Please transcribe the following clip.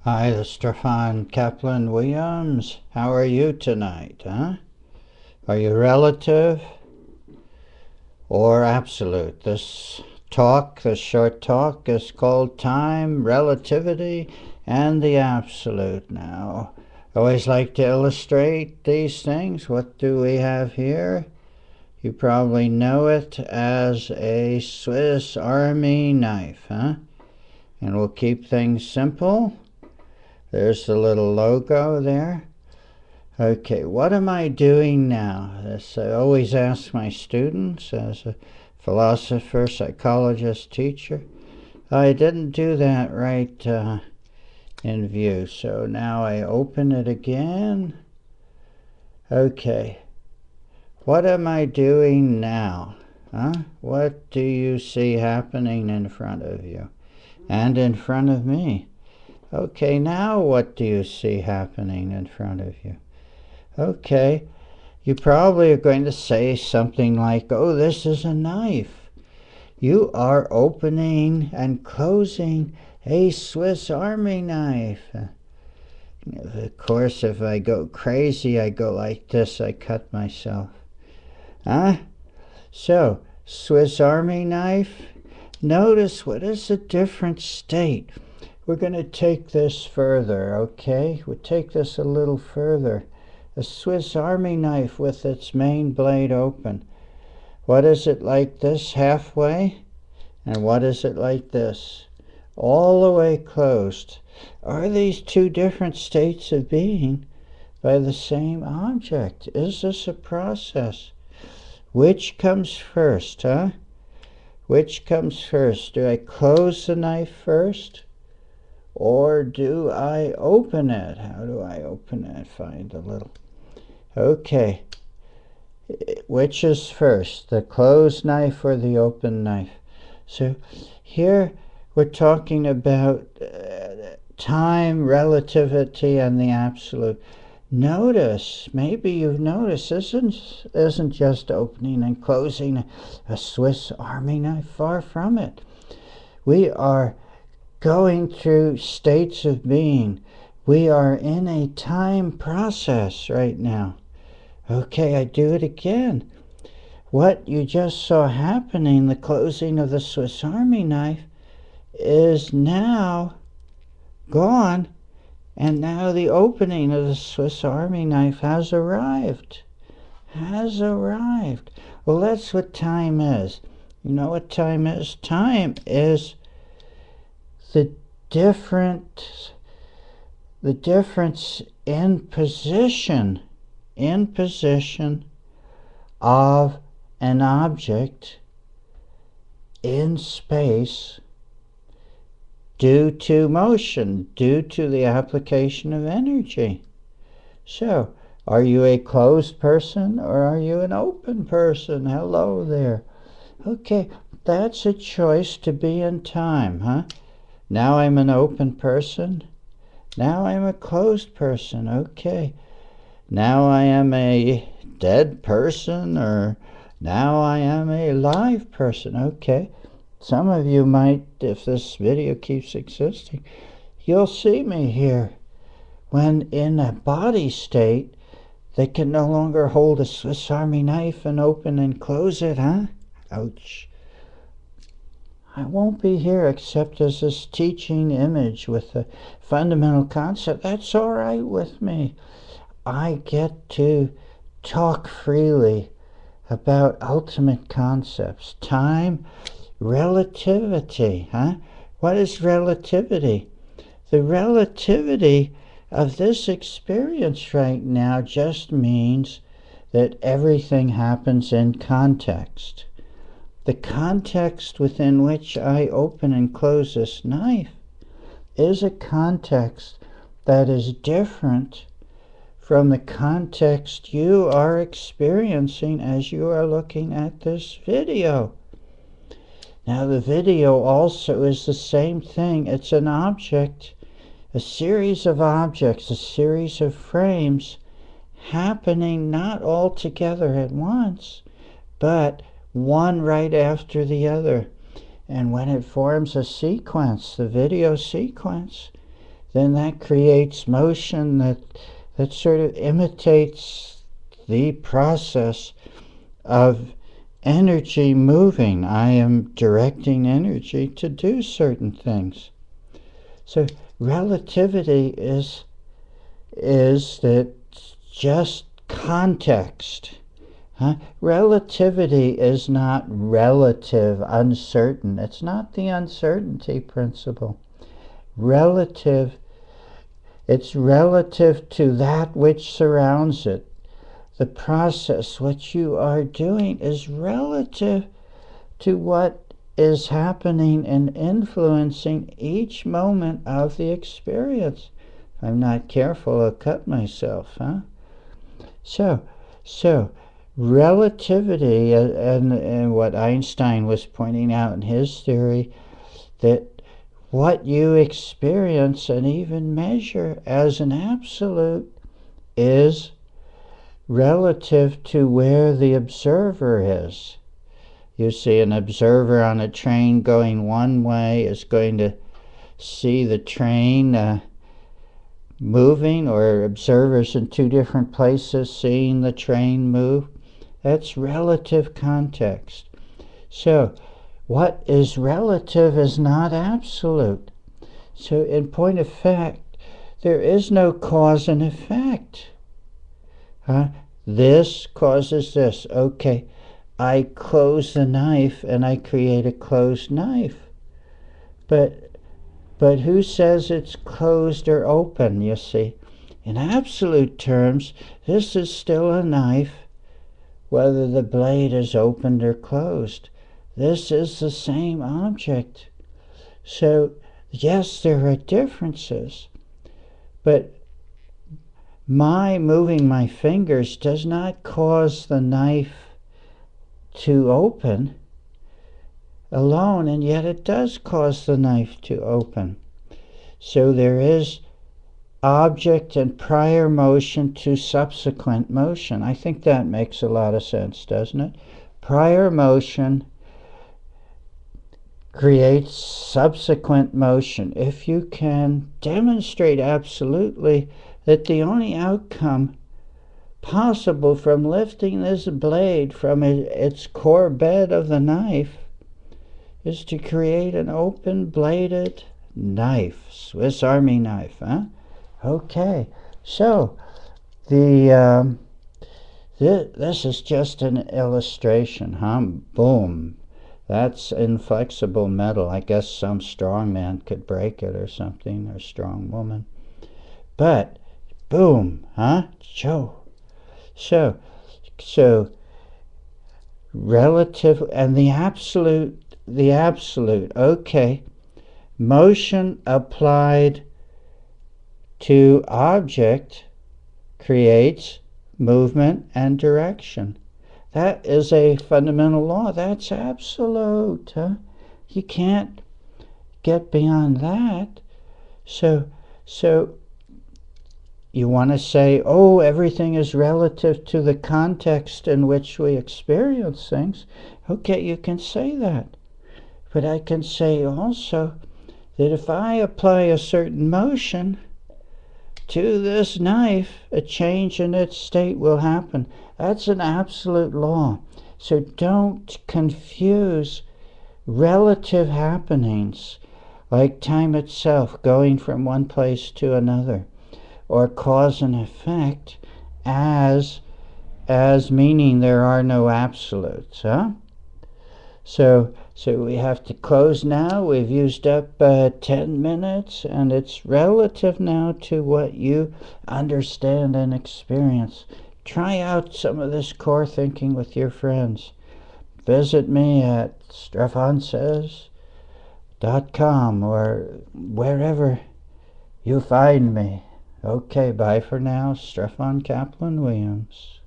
Hi, this is Strephon Kaplan-Williams. How are you tonight, huh? Are you relative or absolute? This short talk is called Time, Relativity, and the Absolute. Now, I always like to illustrate these things. What do we have here? You probably know it as a Swiss Army knife, huh? And we'll keep things simple. There's the little logo there. Okay, what am I doing now? This I always ask my students as a philosopher-psychologist teacher. I didn't do that right in view, so now I open it again. Okay, what am I doing now? What do you see happening in front of you and in front of me? Okay, now what do you see happening in front of you? Okay, you probably are going to say something like, oh, this is a knife. You are opening and closing a Swiss Army knife. Of course, if I go crazy, I go like this, I cut myself. So, Swiss Army knife. Notice what is a different state. We're going to take this further, okay? We'll take this a little further. A Swiss Army knife with its main blade open. What is it like this halfway? And what is it like this? All the way closed. Are these two different states of being by the same object? Is this a process? Which comes first, huh? Which comes first? Do I close the knife first? Or do I open it? How do I open it? Find a little. Okay. Which is first, the closed knife or the open knife? So here we're talking about time, relativity, and the absolute. Notice, maybe you've noticed, this isn't just opening and closing a Swiss Army knife. Far from it. We are going through states of being. We are in a time process right now. Okay, I do it again. What you just saw happening, the closing of the Swiss Army knife, is now gone, and now the opening of the Swiss Army knife has arrived. Has arrived. Well, that's what time is. You know what time is? Time is the difference in position of an object in space due to motion, due to the application of energy. So, are you a closed person or are you an open person? Hello there. Okay, that's a choice to be in time, huh? Now I'm an open person. Now I'm a closed person. Okay. Now I am a dead person, or now I am a live person. Okay. Some of you might, if this video keeps existing, you'll see me here. When in a body state, they can no longer hold a Swiss Army knife and open and close it, huh? Ouch. I won't be here except as this teaching image with a fundamental concept. That's all right with me. I get to talk freely about ultimate concepts. Time, relativity, huh? What is relativity? The relativity of this experience right now just means that everything happens in context. The context within which I open and close this knife is a context that is different from the context you are experiencing as you are looking at this video. Now, the video also is the same thing. It's an object, a series of objects, a series of frames happening not all together at once, but one right after the other. And when it forms a sequence, the video sequence, then that creates motion that sort of imitates the process of energy moving. I am directing energy to do certain things. So relativity is that just context. Relativity is not relative, uncertain. It's not the uncertainty principle. It's relative to that which surrounds it. The process, what you are doing, is relative to what is happening and influencing each moment of the experience. If I'm not careful, I'll cut myself, So relativity, and what Einstein was pointing out in his theory, that what you experience and even measure as an absolute is relative to where the observer is. You see, an observer on a train going one way is going to see the train moving, or observers in two different places seeing the train move. That's relative context. So what is relative is not absolute. So in point of fact, there is no cause and effect. This causes this. Okay, I close the knife and I create a closed knife. But who says it's closed or open, you see? In absolute terms, this is still a knife, whether the blade is opened or closed. This is the same object. So, yes, there are differences, but my moving my fingers does not cause the knife to open alone, and yet it does cause the knife to open. So there is object and prior motion to subsequent motion. I think that makes a lot of sense, doesn't it? Prior motion creates subsequent motion. If you can demonstrate absolutely that the only outcome possible from lifting this blade from its core bed of the knife is to create an open-bladed knife, Swiss Army knife, Okay, so this is just an illustration, Boom. That's inflexible metal. I guess some strong man could break it or something, or strong woman. But, boom, So relative and the absolute, okay. Motion applied to object creates movement and direction. That is a fundamental law. That's absolute. You can't get beyond that. So you want to say, oh, everything is relative to the context in which we experience things. Okay, you can say that. But I can say also that if I apply a certain motion to this knife, a change in its state will happen. That's an absolute law. So don't confuse relative happenings, like time itself going from one place to another, or cause and effect, as meaning there are no absolutes. So we have to close now. We've used up 10 minutes, and it's relative now to what you understand and experience. Try out some of this core thinking with your friends. Visit me at strephonsays.com or wherever you find me. Okay, bye for now. Strephon Kaplan-Williams.